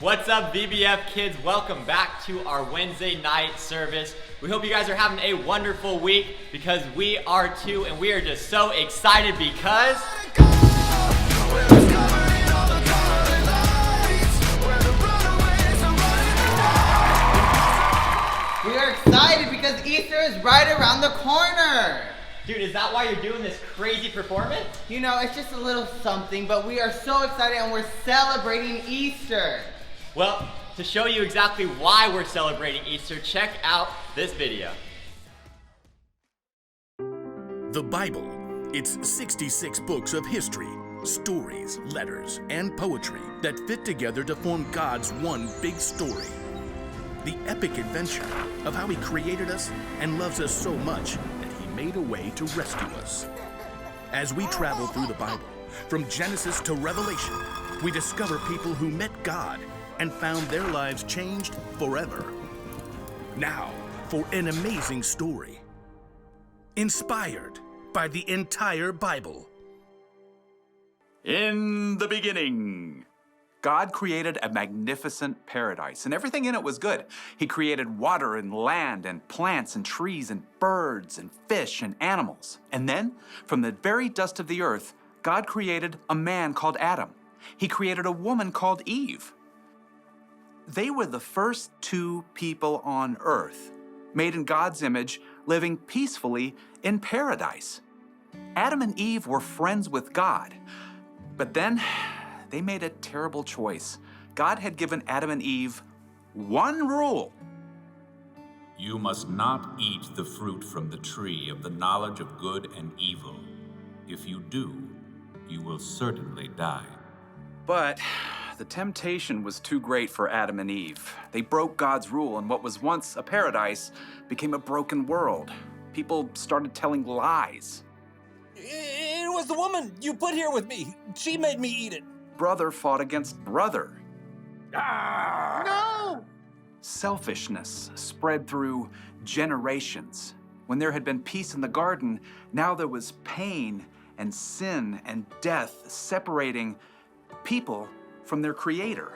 What's up, VBF kids? Welcome back to our Wednesday night service. We hope you guys are having a wonderful week because we are too, and we are just so excited because we are excited because Easter is right around the corner. dude, is that why you're doing this crazy performance? You know, it's just a little something, but we are so excited and we're celebrating Easter. Well, to show you exactly why we're celebrating Easter, check out this video. The Bible. It's 66 books of history, stories, letters, and poetry that fit together to form God's one big story. The epic adventure of how He created us and loves us so much that He made a way to rescue us. As we travel through the Bible, from Genesis to Revelation, we discover people who met God and found their lives changed forever. Now, for an amazing story. Inspired by the entire Bible. In the beginning, God created a magnificent paradise, and everything in it was good. He created water and land and plants and trees and birds and fish and animals. And then, from the very dust of the earth, God created a man called Adam. He created a woman called Eve. They were the first two people on earth, made in God's image, living peacefully in paradise. Adam and Eve were friends with God, but then they made a terrible choice. God had given Adam and Eve one rule. You must not eat the fruit from the tree of the knowledge of good and evil. If you do, you will certainly die. But the temptation was too great for Adam and Eve. They broke God's rule, and what was once a paradise became a broken world. People started telling lies. It was the woman you put here with me. She made me eat it. Brother fought against brother. No! Selfishness spread through generations. When there had been peace in the garden, now there was pain and sin and death separating people from their Creator.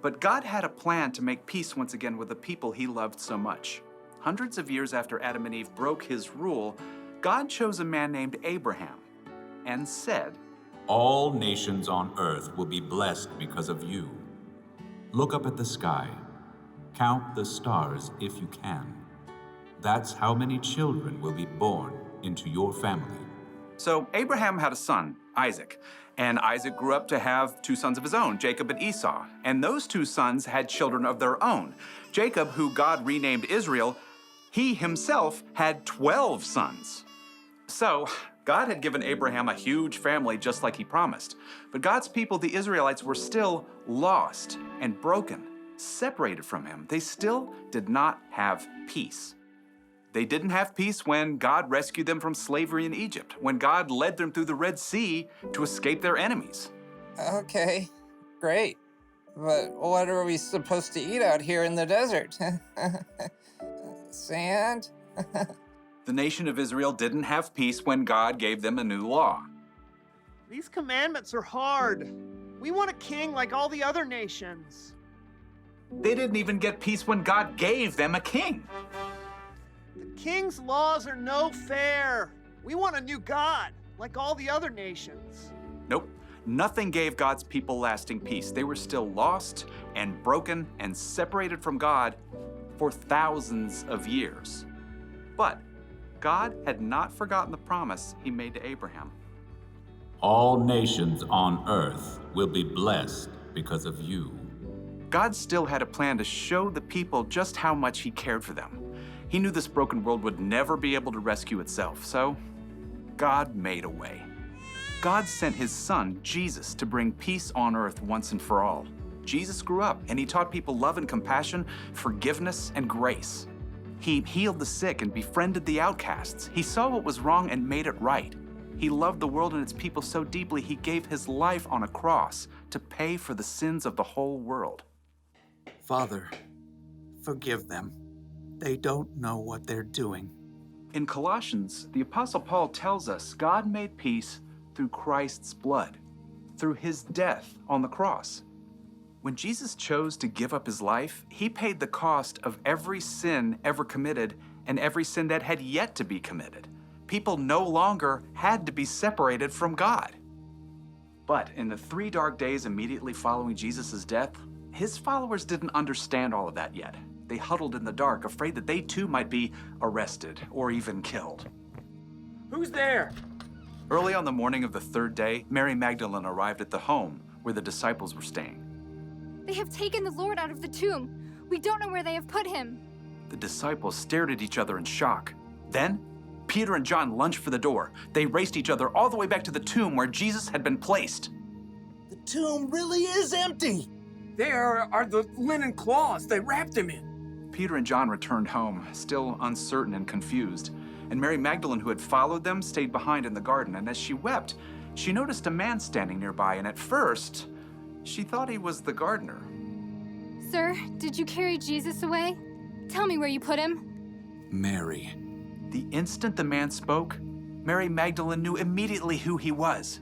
But God had a plan to make peace once again with the people He loved so much. Hundreds of years after Adam and Eve broke His rule, God chose a man named Abraham and said, All nations on earth will be blessed because of you. Look up at the sky. Count the stars if you can. That's how many children will be born into your family. So Abraham had a son, Isaac, and Isaac grew up to have two sons of his own, Jacob and Esau. And those two sons had children of their own. Jacob, who God renamed Israel, he himself had 12 sons. So God had given Abraham a huge family just like He promised. But God's people, the Israelites, were still lost and broken, separated from Him. They still did not have peace. They didn't have peace when God rescued them from slavery in Egypt, when God led them through the Red Sea to escape their enemies. Okay, great. But what are we supposed to eat out here in the desert? Sand? The nation of Israel didn't have peace when God gave them a new law. These commandments are hard. We want a king like all the other nations. They didn't even get peace when God gave them a king. The king's laws are no fair. We want a new God, like all the other nations. Nope, nothing gave God's people lasting peace. They were still lost and broken and separated from God for thousands of years. But God had not forgotten the promise He made to Abraham. All nations on earth will be blessed because of you. God still had a plan to show the people just how much He cared for them. He knew this broken world would never be able to rescue itself, so God made a way. God sent His Son, Jesus, to bring peace on earth once and for all. Jesus grew up, and He taught people love and compassion, forgiveness and grace. He healed the sick and befriended the outcasts. He saw what was wrong and made it right. He loved the world and its people so deeply, He gave His life on a cross to pay for the sins of the whole world. Father, forgive them. They don't know what they're doing. In Colossians, the Apostle Paul tells us God made peace through Christ's blood, through His death on the cross. When Jesus chose to give up his life, he paid the cost of every sin ever committed and every sin that had yet to be committed. People no longer had to be separated from God. But in the 3 dark days immediately following Jesus' death, his followers didn't understand all of that yet. They huddled in the dark, afraid that they too might be arrested or even killed. Who's there? Early on the morning of the 3rd day, Mary Magdalene arrived at the home where the disciples were staying. They have taken the Lord out of the tomb. We don't know where they have put him. The disciples stared at each other in shock. Then, Peter and John lunged for the door. They raced each other all the way back to the tomb where Jesus had been placed. The tomb really is empty. There are the linen cloths they wrapped him in. Peter and John returned home, still uncertain and confused. And Mary Magdalene, who had followed them, stayed behind in the garden. And as she wept, she noticed a man standing nearby. And at first, she thought he was the gardener. Sir, did you carry Jesus away? Tell me where you put him. Mary. The instant the man spoke, Mary Magdalene knew immediately who he was.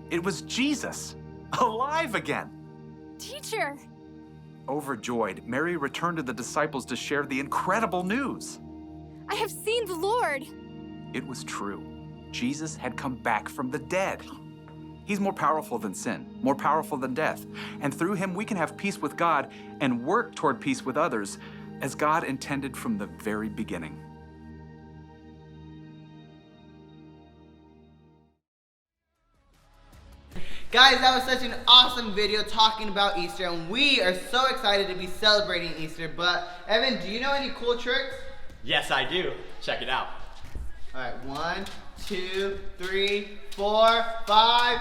It was Jesus, alive again. Teacher! Overjoyed, Mary returned to the disciples to share the incredible news. I have seen the Lord! It was true. Jesus had come back from the dead. He's more powerful than sin, more powerful than death. And through him, we can have peace with God and work toward peace with others, as God intended from the very beginning. Guys, that was such an awesome video talking about Easter, and we are so excited to be celebrating Easter. But Evan, do you know any cool tricks? Yes, I do. Check it out. All right, 1, 2, 3, 4, 5.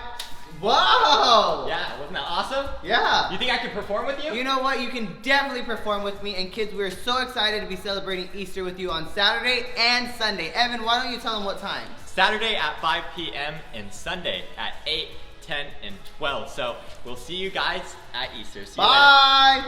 Whoa! Yeah, wasn't that awesome? Yeah. You think I could perform with you? You know what? You can definitely perform with me. And kids, we're so excited to be celebrating Easter with you on Saturday and Sunday. Evan, why don't you tell them what time? Saturday at 5 p.m. and Sunday at 8, 10, and 12. So we'll see you guys at Easter. See you later. Bye!